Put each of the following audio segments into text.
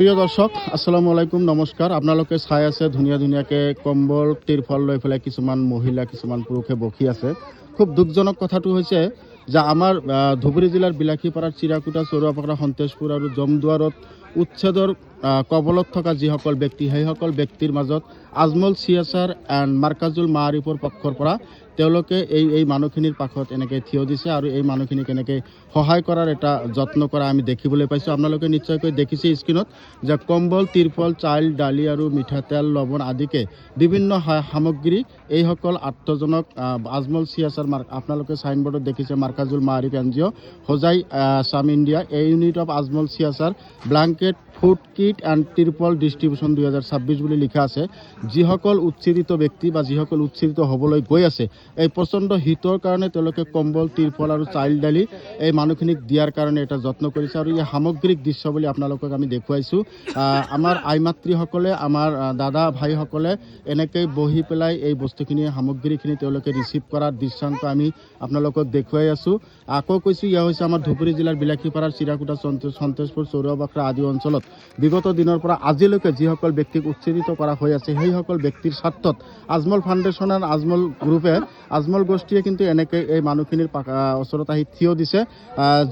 প্ৰিয় দৰ্শক আসসালামু আলাইকুম নমস্কাৰ। আপোনালোকে চাই আছে ধুনীয়া ধুনীয়াকে কম্বল তিৰফল লৈ পেলাই কিছুমান মহিলা কিছুমান পুৰুষে বহি আছে। খুব দুখজনক কথাটো হৈছে যে আমাৰ ধুবুৰী জিলাৰ বিলাসীপাৰাৰ চিৰাকুটা চৰুৱাপাৰা সন্তেশপুৰ আৰু জমদুৱাৰত উচ্ছেদৰ কবলত থকা যিসকল ব্যক্তি সেইসকল ব্যক্তিৰ মাজত আজমল চিয়াচাৰ এণ্ড মাৰ্কাজুল মাৰিফৰ পক্ষৰ পৰা তেওঁলোকে এই মানুহখিনিৰ পাখত এনেকৈ থিয় দিছে আৰু এই মানুহখিনিক এনেকৈ সহায় কৰাৰ এটা যত্ন কৰা আমি দেখিবলৈ পাইছোঁ। আপোনালোকে নিশ্চয়কৈ দেখিছে স্ক্ৰীনত যে কম্বল তিৰফল চাউল দালি আৰু মিঠাতেল লৱণ আদিকে বিভিন্ন সামগ্ৰী এইসকল আত্মজনক আজমল চিয়াচাৰ আপোনালোকে চাইনবোৰ্ডত দেখিছে মাৰ্কাজুল মাৰিফ এনজিঅ' হোজাই আছাম ইণ্ডিয়া এই ইউনিট অফ আজমল চিয়াচাৰ ব্লাংকেট ফুড কিট এণ্ড তিৰপল ডিষ্ট্ৰিবিউশ্যন 2026 বুলি লিখা আছে। যিসকল উচ্ছেদিত ব্যক্তি বা যিসকল উচ্ছেদিত হ'বলৈ গৈ আছে এই প্ৰচণ্ড শীতৰ কাৰণে তেওঁলোকে কম্বল তিৰপল আৰু চাউল দালি এই মানুহখিনিক দিয়াৰ কাৰণে এটা যত্ন কৰিছে আৰু এই সামগ্ৰিক দৃশ্য বুলি আপোনালোকক আমি দেখুৱাইছোঁ। আমাৰ আই মাতৃসকলে আমাৰ দাদা ভাইসকলে এনেকৈ বহি পেলাই এই বস্তুখিনি সামগ্ৰীখিনি তেওঁলোকে ৰিচিভ কৰাৰ দৃশ্যান্ত আমি আপোনালোকক দেখুৱাই আছোঁ। আকৌ কৈছোঁ এয়া হৈছে আমাৰ ধুবুৰী জিলাৰ বিলাসীপাৰাৰ চিৰাকুটা সন্তেশপুৰ চৰুৱাপাৰা আদি অঞ্চলত বিগত দিনৰ পৰা আজিলৈকে যিসকল ব্যক্তিক উচ্ছেদিত কৰা হৈ আছে সেইসকল ব্যক্তিৰ স্বাৰ্থত আজমল ফাউণ্ডেশ্যন আৰু আজমল গ্ৰুপে আজমল গোষ্ঠীয়ে কিন্তু এনেকৈ এই মানুহখিনিৰ ওচৰত আহি থিয় দিছে।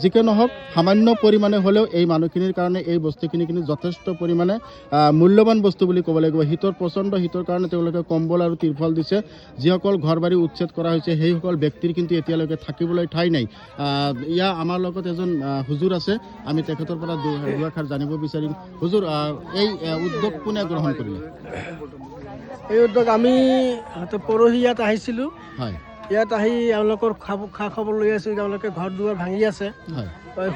যিকে নহওক সামান্য পৰিমাণে হ'লেও এই মানুহখিনিৰ কাৰণে এই বস্তুখিনি কিন্তু যথেষ্ট পৰিমাণে মূল্যৱান বস্তু বুলি ক'ব লাগিব। প্ৰচণ্ড শীতৰ কাৰণে তেওঁলোকে কম্বল আৰু তিৰফল দিছে। যিসকল ঘৰ বাৰী উচ্ছেদ কৰা হৈছে সেইসকল ব্যক্তিৰ কিন্তু এতিয়ালৈকে থাকিবলৈ ঠাই নাই। আমাৰ লগত এজন হুজুৰ আছে, আমি তেখেতৰ পৰা দুআষাৰ জানিব বিচাৰিম। হুজুৰ, এই উদ্যোগ কোনে গ্ৰহণ কৰিলে? এই উদ্যোগ আমি পৰহি ইয়াত আহিছিলোঁ। হয়, ইয়াত আহি এওঁলোকৰ খা খবৰ লৈ আছোঁ। তেওঁলোকে ঘৰ দুৱাৰ ভাঙি আছে।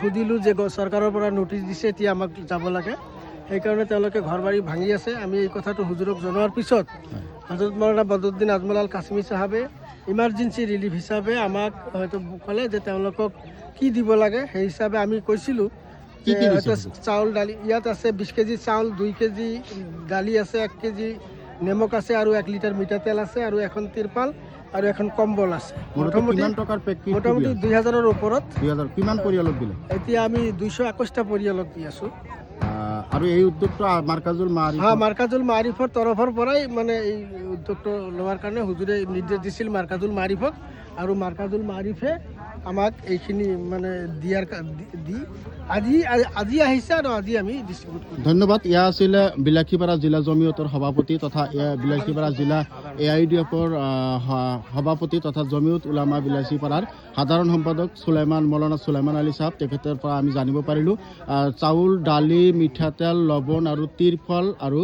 সুধিলোঁ যে চৰকাৰৰ পৰা নটিচ দিছে, এতিয়া আমাক যাব লাগে। সেইকাৰণে তেওঁলোকে ঘৰ বাৰী ভাঙি আছে। আমি এই কথাটো হুজুৰক জনোৱাৰ পিছত হজৰত মৌলানা বদৰুদ্দিন আজমল আল কাশ্মী চাহাবে ইমাৰ্জেঞ্চি ৰিলিফ হিচাপে আমাক হয়তো ক'লে যে তেওঁলোকক কি দিব লাগে। সেই হিচাপে আমি কৈছিলোঁ চাউল দালি ইয়াত আছে 20 কেজি চাউল, 2 কেজি দালি আছে, 1 কেজি নিমখ আছে আৰু 1 লিটাৰ মিঠাতেল আছে আৰু এখন তিৰপাল আৰু এখন কম্বল আছে। মোটামুটি 2000ৰ ওপৰত। কিমান পৰিয়ালক দিলে? এতিয়া আমি 221টা পৰিয়ালক দি আছোঁ। আৰু এই উদ্যোগটো মাৰ্কাজুল মাৰিফৰ তৰফৰ পৰাই মানে এই উদ্যোগটো লোৱাৰ কাৰণে হুজুৰে নিৰ্দেশ দিছিল মাৰ্কাজুল মাৰিফক, আৰু মাৰ্কাজুল মাৰিফে আমাক এইখিনি মানে আজি আহিছে আৰু আজি আমি ডিষ্ট্ৰিবিউট কৰিম। ধন্যবাদ। এয়া আছিলে বিলাসীপাৰা জিলা জমিয়তৰ সভাপতি তথা বিলাসীপাৰা জিলা AIDF-ৰ সভাপতি তথা জমিয়ত উলামা বিলাসীপাৰাৰ সাধাৰণ সম্পাদক মৌলানা সুলাইমান আলী চাহাব। তেখেতৰ পৰা আমি জানিব পাৰিলোঁ চাউল দালি মিঠাতেল লৱণ আৰু তিৰফল আৰু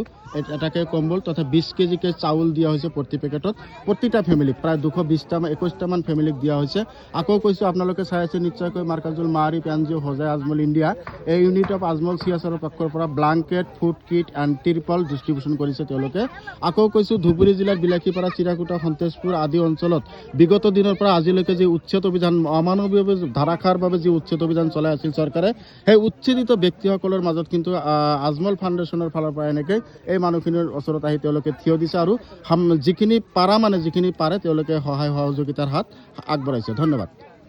এটাকে কম্বল তথা 20 কেজিকে চাউল দিয়া হৈছে প্ৰতি পেকেটত। প্ৰতিটা ফেমিলিক প্ৰায় 221মান ফেমিলিক দিয়া হৈছে। আকৌ কৈছোঁ আপোনালোকে চাই আছে নিশ্চয়কৈ মাৰ্কাজুল মাৰিফ এনজিঅ' হোজাই আজমল ইণ্ডিয়া এই ইউনিট অফ আজমল চিয়াচাৰৰ পক্ষৰ পৰা ব্লাংকেট ফুড কিট এণ্ড তিৰপল ডিষ্ট্ৰিবিউশ্যন কৰিছে তেওঁলোকে। আকৌ কৈছোঁ ধুবুৰী জিলাৰ বিলাসীপাৰা চিৰাকুটা সন্তেশপুৰ আদি অঞ্চলত বিগত দিনৰ পৰা আজিলৈকে যি উচ্ছেদ অভিযান অমানৱীয়ভাৱে ধাৰাসাৰভাৱে যি উচ্ছেদ অভিযান চলাই আছিল চৰকাৰে, সেই উচ্ছেদিত ব্যক্তিসকলৰ মাজত কিন্তু আজমল ফাউণ্ডেশ্যনৰ ফালৰ পৰা এনেকৈ এই মানুহখিনিৰ ওচৰত আহি তেওঁলোকে থিয় দিছে আৰু যিখিনি পাৰে তেওঁলোকে সহায় সহযোগিতাৰ হাত আগবঢ়াইছে। ধন্যবাদ।